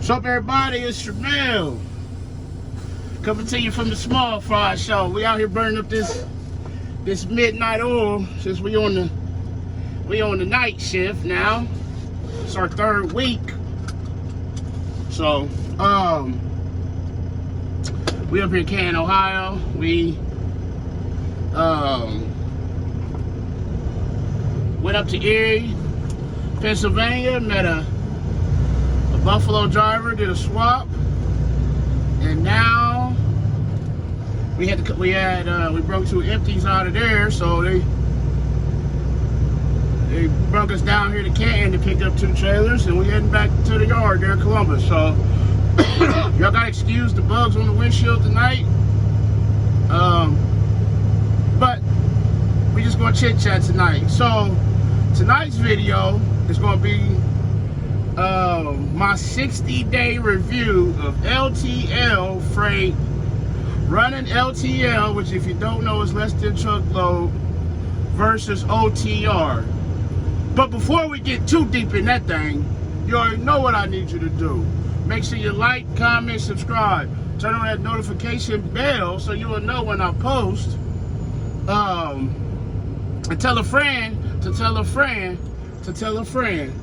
What's up, everybody? It's Shamel coming to you from the Small Fry Show. We out here burning up this midnight oil since we on the night shift now. It's our third week. So we up here in Canton, Ohio. We went up to Erie, Pennsylvania, met a Buffalo driver, did a swap, and now we broke two empties out of there, so they brought us down here to Canton to pick up two trailers, and we heading back to the yard there in Columbus. So y'all gotta excuse the bugs on the windshield tonight, but we just gonna chit chat tonight. So tonight's video is gonna be my 60-day review of LTL freight, running LTL, which if you don't know is less than truckload, versus OTR. But before we get too deep in that thing, you already know what I need you to do. Make sure you like, comment, subscribe. Turn on that notification bell so you will know when I post. And tell a friend to tell a friend to tell a friend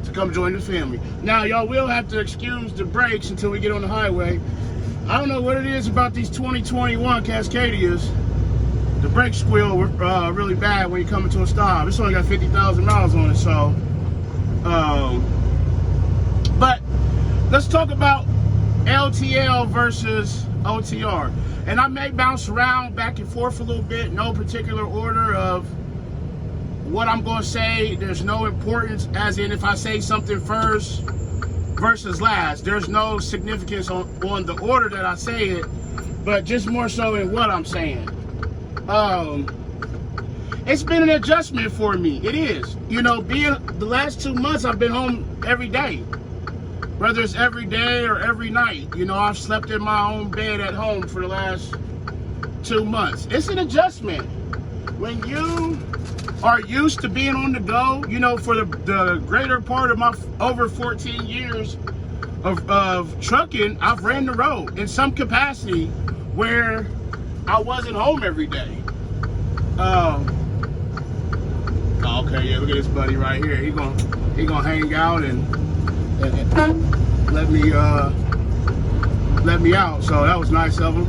to come join the family. Now, y'all will have to excuse the brakes until we get on the highway. I don't know what it is about these 2021 Cascadias. The brakes squeal really bad when you come into a stop. It's only got 50,000 miles on it, so. But let's talk about LTL versus OTR. And I may bounce around back and forth a little bit, no particular order of what I'm going to say. There's no importance, as in if I say something first versus last. There's no significance on the order that I say it, but just more so in what I'm saying. It's been an adjustment for me. It is. You know, being the last 2 months, I've been home every day. Whether it's every day or every night. You know, I've slept in my own bed at home for the last 2 months. It's an adjustment. When you are used to being on the go, you know, for the greater part of my over 14 years of trucking, I've ran the road in some capacity where I wasn't home every day. Okay, yeah, look at this buddy right here. He gonna hang out and let me out. So that was nice of him.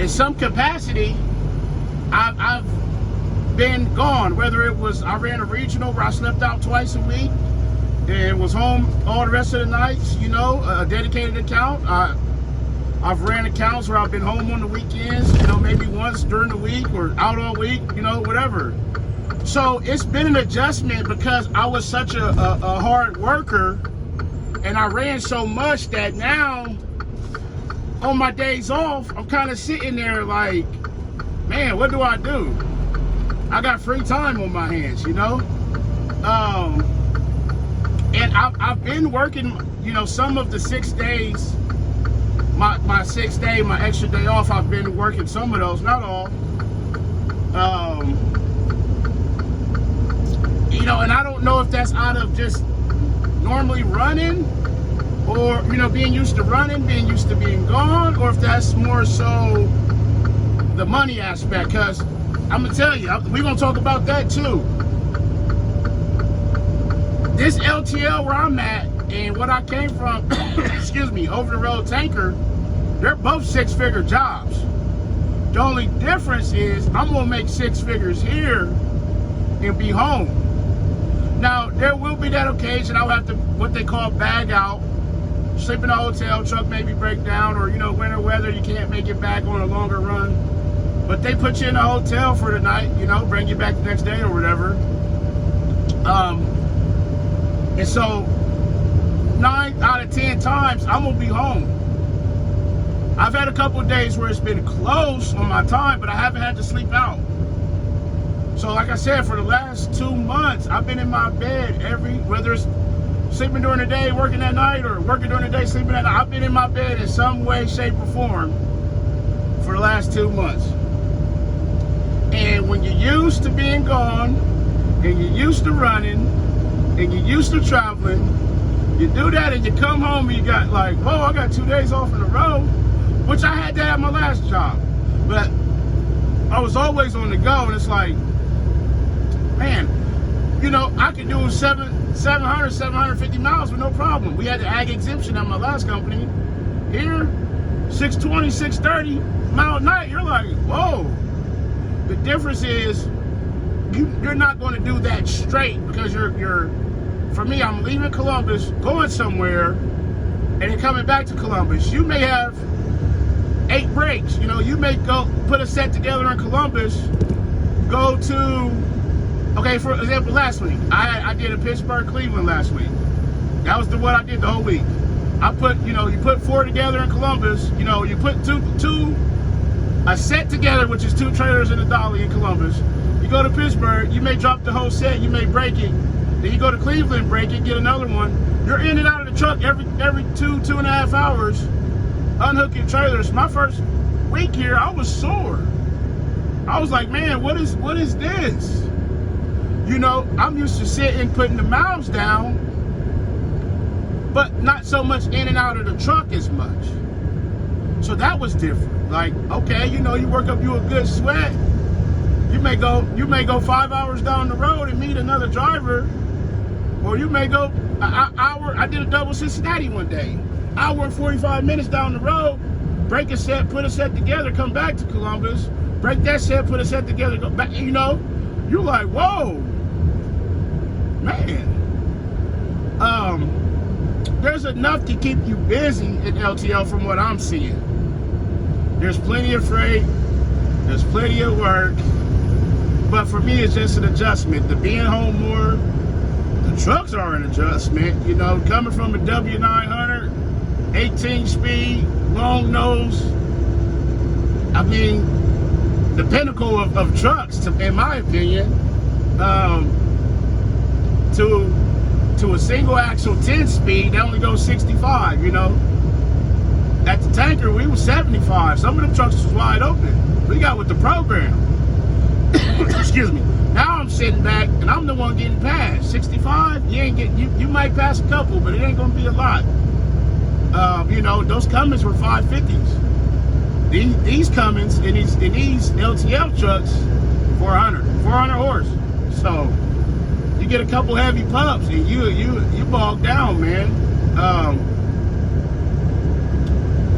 In some capacity, I've been gone. Whether it was I ran a regional where I slept out twice a week and was home all the rest of the nights. You know, a dedicated account. I've ran accounts where I've been home on the weekends. You know, maybe once during the week or out all week. You know, whatever. So it's been an adjustment because I was such a hard worker and I ran so much that now on my days off, I'm kind of sitting there like, man, what do I do? I got free time on my hands, you know? And I've been working, you know, some of the 6 days, my 6th day, my extra day off, I've been working some of those, not all. You know, and I don't know if that's out of just normally running or, you know, being used to running, being used to being gone, or if that's more so the money aspect, because I'm going to tell you, we're going to talk about that too. This LTL where I'm at and what I came from, excuse me, over-the-road tanker, they're both 6-figure jobs. The only difference is I'm going to make 6 figures here and be home. Now, there will be that occasion I'll have to, what they call bag out, sleep in a hotel, truck maybe break down, or, you know, winter weather, you can't make it back on a longer run. But they put you in a hotel for the night, you know, bring you back the next day or whatever. And so 9 out of 10 times, I'm gonna be home. I've had a couple of days where it's been close on my time, but I haven't had to sleep out. So like I said, for the last 2 months, I've been in my bed whether it's sleeping during the day, working at night, or working during the day, sleeping at night. I've been in my bed in some way, shape, or form for the last 2 months. And when you're used to being gone, and you're used to running, and you're used to traveling, you do that and you come home and you got like, whoa, I got 2 days off in a row, which I had that at my last job. But I was always on the go, and it's like, man, you know, I could do 700, 750 miles with no problem. We had the ag exemption at my last company. Here, 620, 630 mile a night, you're like, whoa. The difference is you're not going to do that straight, because you're for me, I'm leaving Columbus, going somewhere, and then coming back to Columbus. You may have 8 breaks. You know, you may go put a set together in Columbus, go to, okay, for example, last week, I did a Pittsburgh, Cleveland last week. That was the one I did the whole week. I put, you know, you put 4 together in Columbus, you know, you put a set together, which is 2 trailers and a dolly in Columbus. You go to Pittsburgh, you may drop the whole set, you may break it. Then you go to Cleveland, break it, get another one. You're in and out of the truck every 2.5 hours, unhooking trailers. My first week here, I was sore. I was like, man, what is this? You know, I'm used to sitting, putting the miles down, but not so much in and out of the truck as much. So that was different. Like, okay, you know, you work up you a good sweat. You may go 5 hours down the road and meet another driver, or you may go an hour. I did a double Cincinnati one day, hour and 45 minutes down the road, break a set, put a set together, come back to Columbus, break that set, put a set together, go back. You know, you're like, whoa, man. There's enough to keep you busy in LTL from what I'm seeing. There's plenty of freight, there's plenty of work, but for me, it's just an adjustment. The being home more, the trucks are an adjustment. You know, coming from a W900, 18 speed, long nose. I mean, the pinnacle of trucks, in my opinion, to a single axle 10 speed, they only go 65, you know. At the tanker, we were 75. Some of them trucks was wide open. We got with the program. Excuse me. Now I'm sitting back and I'm the one getting passed. 65, you might pass a couple, but it ain't gonna be a lot. You know, those Cummins were 550s. These Cummins and these LTL trucks, 400 horse. So you get a couple heavy pups and you bog down, man.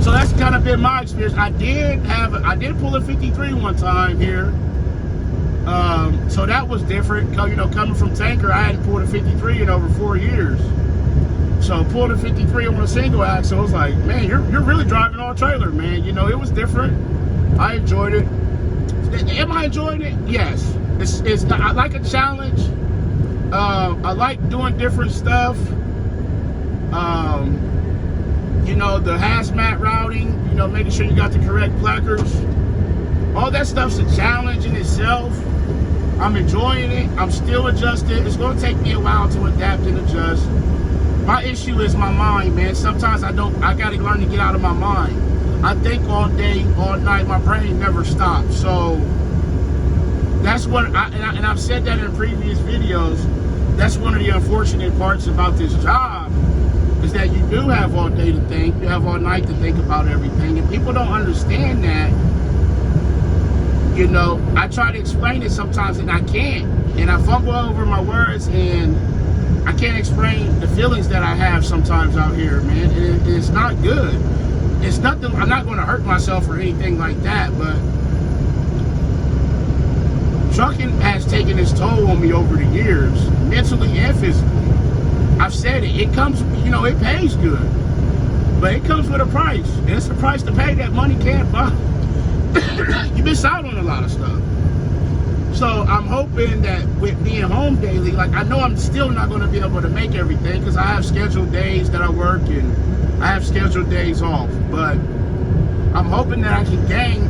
So that's kind of been my experience. I did pull a 53 one time here. So that was different. You know, coming from tanker, I hadn't pulled a 53 in over 4 years. So pulled a 53 on a single axle. I was like, man, you're really driving all trailer, man. You know, it was different. I enjoyed it. Am I enjoying it? Yes. It's not, I like a challenge. I like doing different stuff. You know, the hazmat routing, you know, making sure you got the correct placards. All that stuff's a challenge in itself. I'm enjoying it. I'm still adjusting. It's going to take me a while to adapt and adjust. My issue is my mind, man. Sometimes I got to learn to get out of my mind. I think all day, all night. My brain never stops. So that's what, and I've said that in previous videos. That's one of the unfortunate parts about this job, is that you do have all day to think. You have all night to think about everything. And people don't understand that. You know, I try to explain it sometimes and I can't. And I fumble over my words and I can't explain the feelings that I have sometimes out here, man. It's not good. It's nothing, I'm not going to hurt myself or anything like that, but trucking has taken its toll on me over the years, mentally and physically. I've said it. It comes, you know, it pays good, but it comes with a price. And it's a price to pay that money can't buy. You miss out on a lot of stuff. So I'm hoping that with being home daily, like, I know I'm still not going to be able to make everything because I have scheduled days that I work and I have scheduled days off. But I'm hoping that I can gain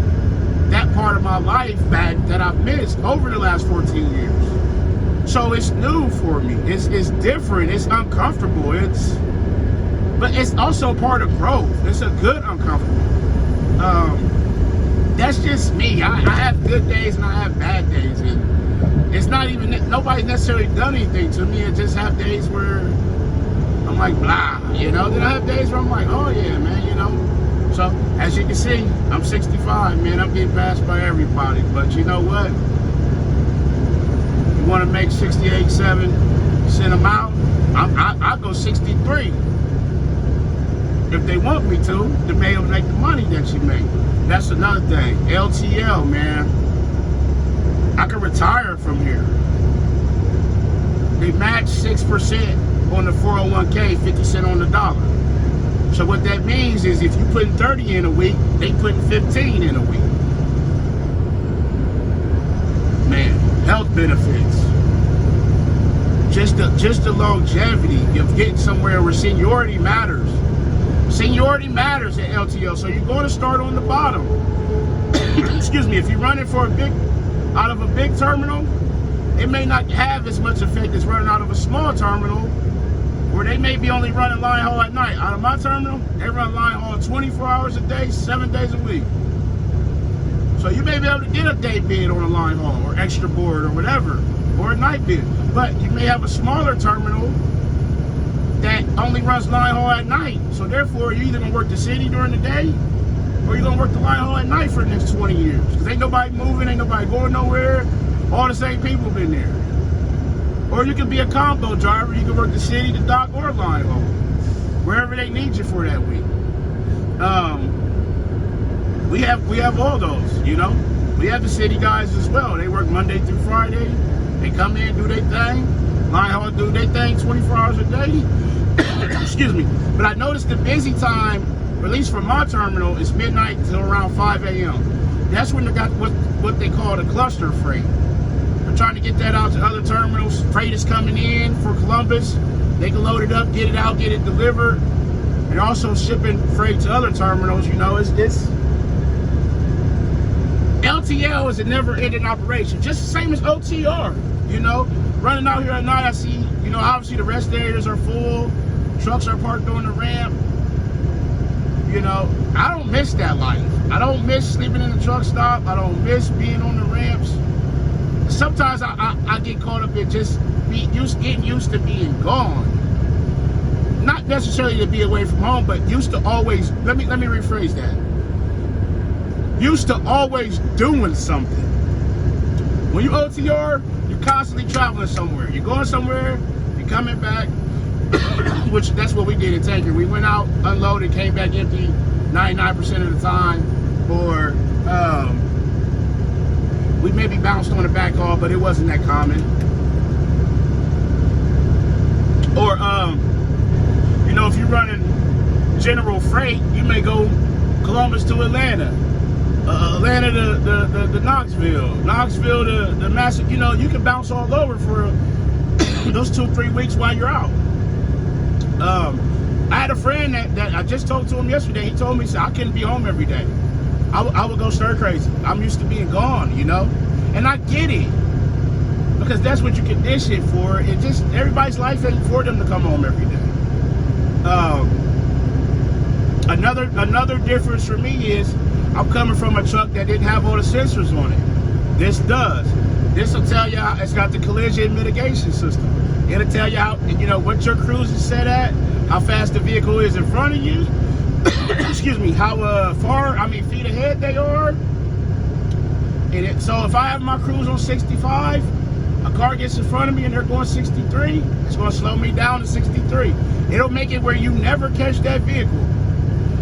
that part of my life back that I've missed over the last 14 years. So it's new for me. It's different. It's uncomfortable. But it's also part of growth. It's a good uncomfortable. That's just me. I have good days and I have bad days. And it's not even, nobody's necessarily done anything to me. I just have days where I'm like, blah, you know. Then I have days where I'm like, oh yeah, man, you know. So, as you can see, I'm 65, man. I'm getting passed by everybody. But you know what? You want to make 68, 7, send them out. I'll go 63. If they want me to be able to make the money that you make. That's another thing. LTL, man. I can retire from here. They match 6% on the 401k, 50 cents on the dollar. So what that means is if you put 30 in a week, they put 15 in a week. Man, health benefits. Just the longevity of getting somewhere where seniority matters. Seniority matters at LTL, so you're going to start on the bottom. Excuse me, if you're running for out of a big terminal, it may not have as much effect as running out of a small terminal, where they may be only running line haul at night. Out of my terminal, they run line haul 24 hours a day, 7 days a week. So you may be able to get a day bid on a line haul, or extra board, or whatever, or a night bid. But you may have a smaller terminal that only runs line haul at night. So therefore, you're either gonna work the city during the day, or you're gonna work the line haul at night for the next 20 years. Because ain't nobody moving, ain't nobody going nowhere. All the same people been there. Or you can be a combo driver. You can work the city, the dock, or line haul, wherever they need you for that week. We have all those, you know. We have the city guys as well. They work Monday through Friday. They come in, do their thing. Line haul do their thing 24 hours a day. Excuse me. But I noticed the busy time, at least for my terminal, is midnight till around 5 a.m. That's when they got what they call the cluster freight. They're trying to get that out to other terminals. Freight is coming in for Columbus. They can load it up, get it out, get it delivered. And also shipping freight to other terminals. You know, it's LTL is a never-ending operation, just the same as OTR. You know, running out here at night, I see, you know, obviously the rest areas are full, trucks are parked on the ramp. You know, I don't miss that life. I don't miss sleeping in the truck stop. I don't miss being on the ramps. Sometimes I get caught up in just getting used to being gone. Not necessarily to be away from home, but used to always, let me rephrase that. Used to always doing something. When you OTR, you're constantly traveling somewhere. You're going somewhere, you're coming back, which that's what we did in Tanker. We went out, unloaded, came back empty 99% of the time, or we maybe bounced on the back haul, but it wasn't that common. Or, you know, if you're running general freight, you may go Columbus to Atlanta. Atlanta to Knoxville, Knoxville to Massive. You know, you can bounce all over for those 2-3 weeks while you're out. I had a friend that I just talked to him yesterday. He told me, he said, I couldn't be home every day. I would go stir crazy. I'm used to being gone, you know? And I get it. Because that's what you condition for. It just, everybody's life ain't for them to come home every day. Another difference for me is I'm coming from a truck that didn't have all the sensors on it. This does. This will tell you how, it's got the collision mitigation system. It'll tell you how, you know, what your cruise is set at, how fast the vehicle is in front of you, excuse me, how far, feet ahead they are. And so if I have my cruise on 65, a car gets in front of me and they're going 63, it's going to slow me down to 63. It'll make it where you never catch that vehicle.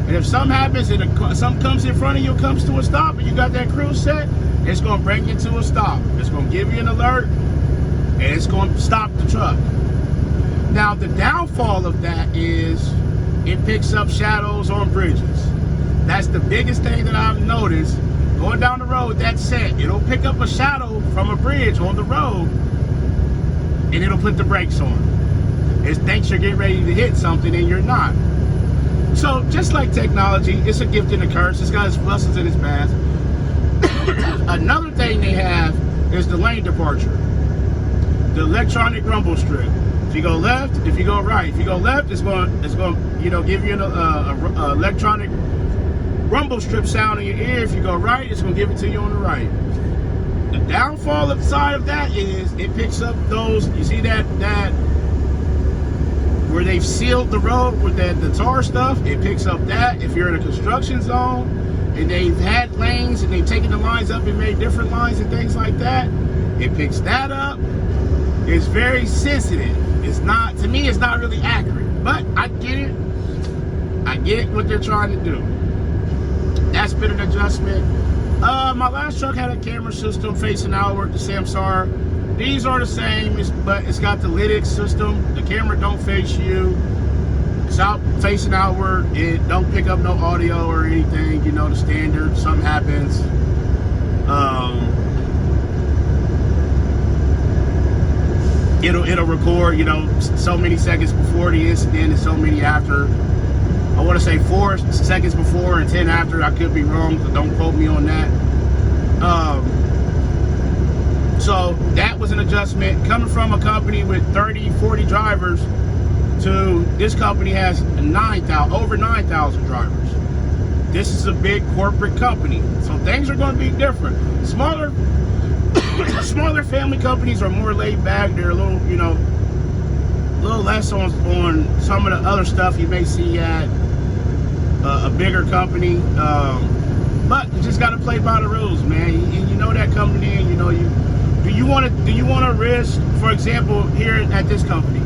And if something happens and something comes in front of you, comes to a stop, and you got that cruise set, it's going to bring you to a stop. It's going to give you an alert, and it's going to stop the truck. Now, the downfall of that is it picks up shadows on bridges. That's the biggest thing that I've noticed. Going down the road, that's set. It'll pick up a shadow from a bridge on the road, and it'll put the brakes on. It thinks you're getting ready to hit something, and you're not. So, just like technology, it's a gift and a curse. It's got its blessings and its bad. Another thing they have is the lane departure. The electronic rumble strip. If you go left, if you go right. If you go left, it's going you know, give you an electronic rumble strip sound in your ear. If you go right, it's going to give it to you on the right. The downfall of the side of that is it picks up those, you see that where they've sealed the road with the tar stuff, it picks up that. If you're in a construction zone and they've had lanes and they've taken the lines up and made different lines and things like that, it picks that up. It's very sensitive. It's not, to me, it's not really accurate, but I get it. I get what they're trying to do. That's been an adjustment. My last truck had a camera system facing outward, the Samsara. These are the same, but it's got the lytic system. The camera don't face you. It's out facing outward. It don't pick up no audio or anything. You know, the standard. Something happens. It'll record, you know, so many seconds before the incident and so many after. I want to say 4 seconds before and 10 after. I could be wrong, so don't quote me on that. So that was an adjustment. Coming from a company with 30, 40 drivers to this company has over 9,000 drivers. This is a big corporate company, so things are going to be different. Smaller family companies are more laid back. They're a little, you know, a little less on some of the other stuff you may see at a bigger company. But you just got to play by the rules, man. You know that coming in, you know, do you want to risk, for example, here at this company,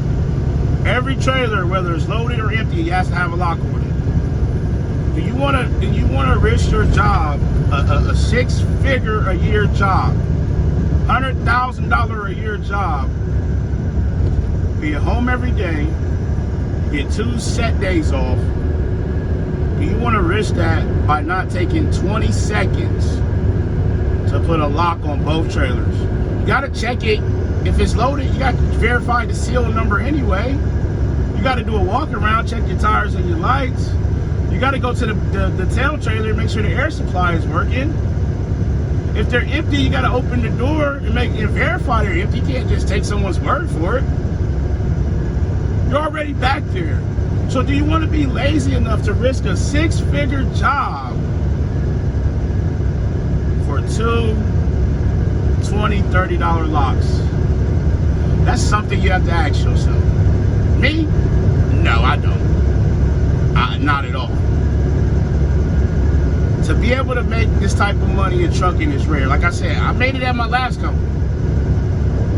every trailer, whether it's loaded or empty, has to have a lock on it. Do you want to risk your job, a 6-figure a year job, $100,000 a year job, be at home every day, get 2 set days off? Do you want to risk that by not taking 20 seconds to put a lock on both trailers? You got to check it. If it's loaded, you got to verify the serial number anyway. You got to do a walk around, check your tires and your lights. You got to go to the tail trailer and make sure the air supply is working. If they're empty, you got to open the door and verify they're empty. You can't just take someone's word for it. You're already back there. So do you want to be lazy enough to risk a 6-figure job for 2 $20, $30 locks? That's something you have to ask yourself. Me? No, I don't. Not at all. To be able to make this type of money in trucking is rare. Like I said, I made it at my last company,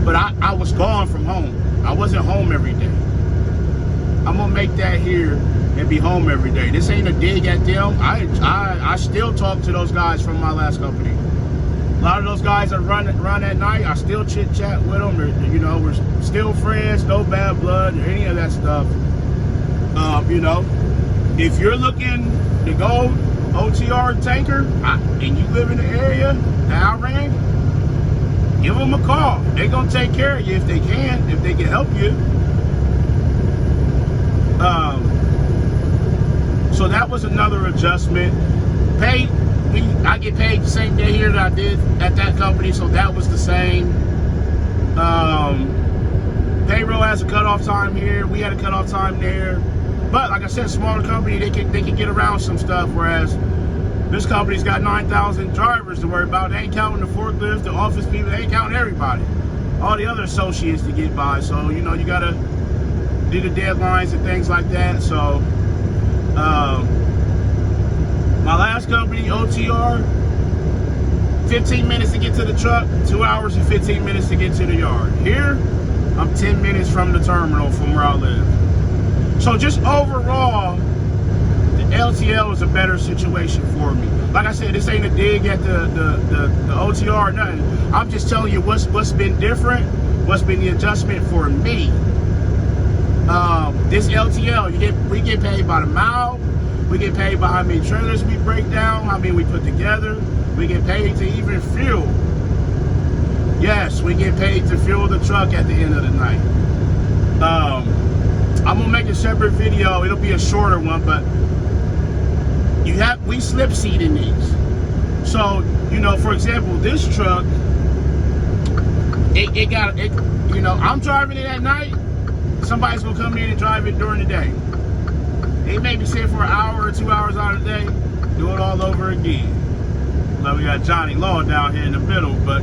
but I was gone from home. I wasn't home every day. I'm gonna make that here and be home every day. This ain't a dig at them. I still talk to those guys from my last company. A lot of those guys that run at night, I still chit chat with them. You know, we're still friends, no bad blood or any of that stuff. You know, if you're looking to go OTR tanker and you live in the area that I ran, give them a call. They're gonna take care of you if they can help you. So that was another adjustment. I get paid the same day here that I did at that company, so that was the same. Payroll has a cutoff time here. We had a cutoff time there. But like I said, smaller company, they can get around some stuff, whereas this company's got 9,000 drivers to worry about. They ain't counting the forklift, the office people, they ain't counting everybody. All the other associates to get by. So, you know, you gotta do the deadlines and things like that. So my last company, OTR, 15 minutes to get to the truck, 2 hours and 15 minutes to get to the yard. Here, I'm 10 minutes from the terminal from where I live. So just overall, the LTL is a better situation for me. Like I said, this ain't a dig at the OTR or nothing. I'm just telling you what's been different, what's been the adjustment for me. This LTL, we get paid by the mile. We get paid by how many trailers we break down, how many we put together. We get paid to even fuel. Yes, we get paid to fuel the truck at the end of the night. I'm gonna make a separate video. It'll be a shorter one, but we slip seat in these. So, you know, for example, this truck, you know, I'm driving it at night. Somebody's gonna come in and drive it during the day. They may be sitting for an hour or 2 hours out of the day, do it all over again. Now we got Johnny Law down here in the middle, but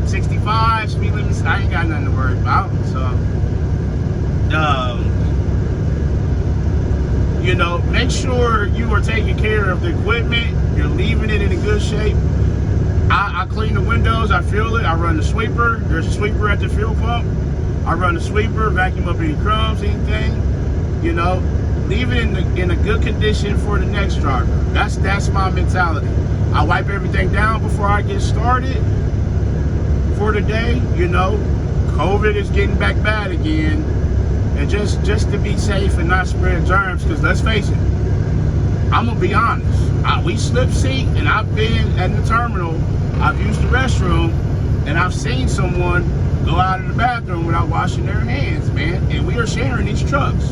65 speed limits. I ain't got nothing to worry about. So, you know, make sure you are taking care of the equipment. You're leaving it in a good shape. I clean the windows. I fuel it. I run the sweeper. There's a sweeper at the fuel pump. I run the sweeper, vacuum up any crumbs, anything. You know, leave it in a good condition for the next driver. That's my mentality. I wipe everything down before I get started for the day. You know, COVID is getting back bad again, and just to be safe and not spread germs. Because let's face it, I'm gonna be honest. We slip seat, and I've been at the terminal. I've used the restroom, and I've seen someone go out of the bathroom without washing their hands, man. And we are sharing these trucks.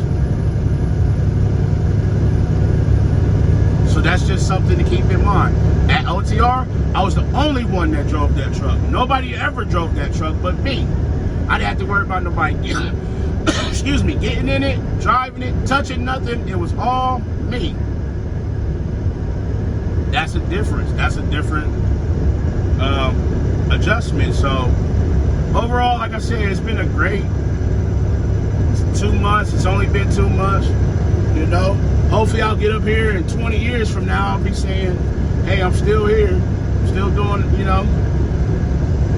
So that's just something to keep in mind. At OTR, I was the only one that drove that truck. Nobody ever drove that truck but me. I didn't have to worry about nobody getting, excuse me, getting in it, driving it, touching nothing. It was all me. That's a difference. That's a different adjustment. So overall, like I said, it's been a great 2 months. It's only been 2 months, you know. Hopefully I'll get up here in 20 years from now. I'll be saying, hey, I'm still here. I'm still doing, you know,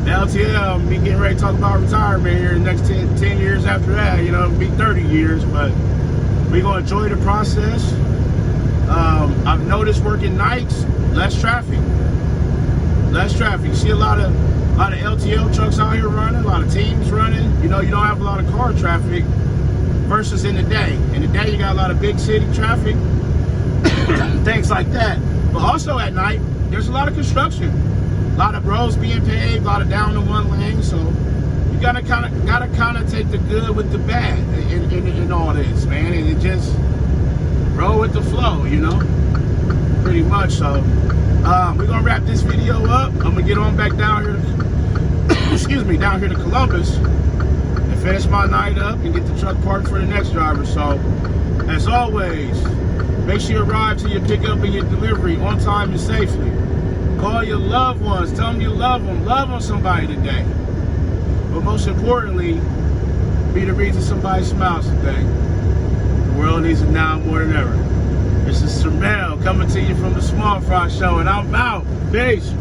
LTL. I'll be getting ready to talk about retirement here in the next 10 years after that. You know, it'll be 30 years, but we're going to enjoy the process. I've noticed working nights, less traffic. Less traffic. You see a lot of LTL trucks out here running, a lot of teams running. You know, you don't have a lot of car traffic versus in the day. In the day, you got a lot of big city traffic, things like that. But also at night, there's a lot of construction, a lot of roads being paved, a lot of down to one lane. So you gotta kind of take the good with the bad in all this, man, and it just roll with the flow, you know, pretty much. So we're gonna wrap this video up. I'm gonna get on back down here, excuse me, down here to Columbus and finish my night up and get the truck parked for the next driver. So as always, make sure you arrive to your pickup and your delivery on time and safely. Call your loved ones, tell them you love them. Love on somebody today. But most importantly, be the reason somebody smiles today. The world needs it now more than ever. This is Termel coming to you from the Small Fry Show, and I'm out. Peace.